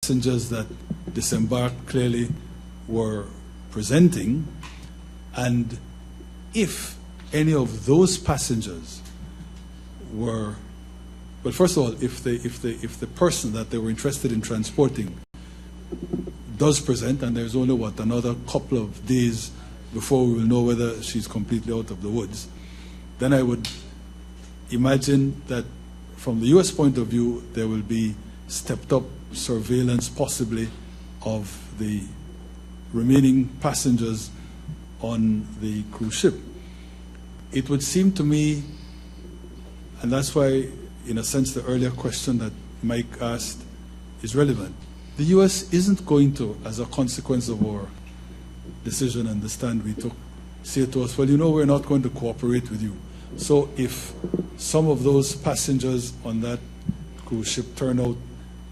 passengers that Disembark clearly were presenting, and if any of those passengers were, well, first of all, if the person that they were interested in transporting does present, and there's only, what, another couple of days before we will know whether she's completely out of the woods, then I would imagine that from the U.S. point of view, there will be stepped up surveillance possibly of the remaining passengers on the cruise ship. It would seem to me, and that's why, in a sense, the earlier question that Mike asked is relevant. The U.S. isn't going to, as a consequence of our decision and the stand we took, say to us, well, you know, we're not going to cooperate with you. So if some of those passengers on that cruise ship turn out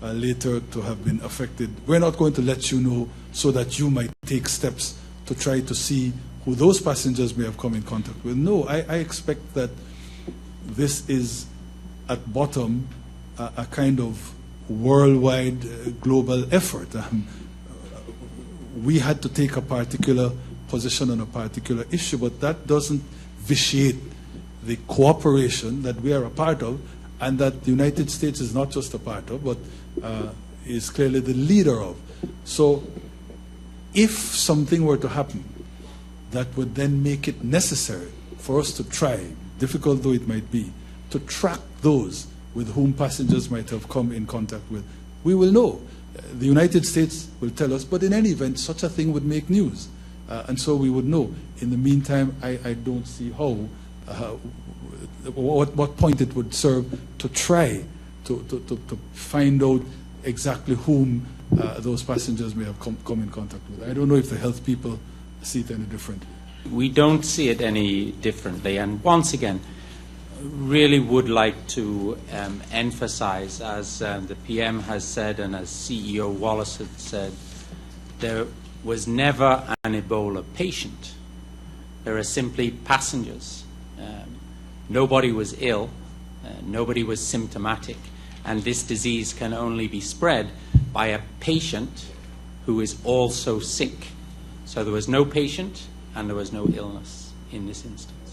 later to have been affected, we're not going to let you know so that you might take steps to try to see who those passengers may have come in contact with. No, I expect that this is at bottom a kind of worldwide global effort. We had to take a particular position on a particular issue, but that doesn't vitiate the cooperation that we are a part of, and that the United States is not just a part of, but is clearly the leader of. So if something were to happen that would then make it necessary for us to try, difficult though it might be, to track those with whom passengers might have come in contact with, we will know. The United States will tell us, but in any event, such a thing would make news. And so we would know. In the meantime, I don't see how, what point it would serve to try to find out exactly whom those passengers may have come in contact with. I don't know if the health people see it any differently. We don't see it any differently. And once again, really would like to emphasize, as the PM has said and as CEO Wallace had said, there was never an Ebola patient. There are simply passengers. Nobody was ill, nobody was symptomatic, and this disease can only be spread by a patient who is also sick. So there was no patient and there was no illness in this instance.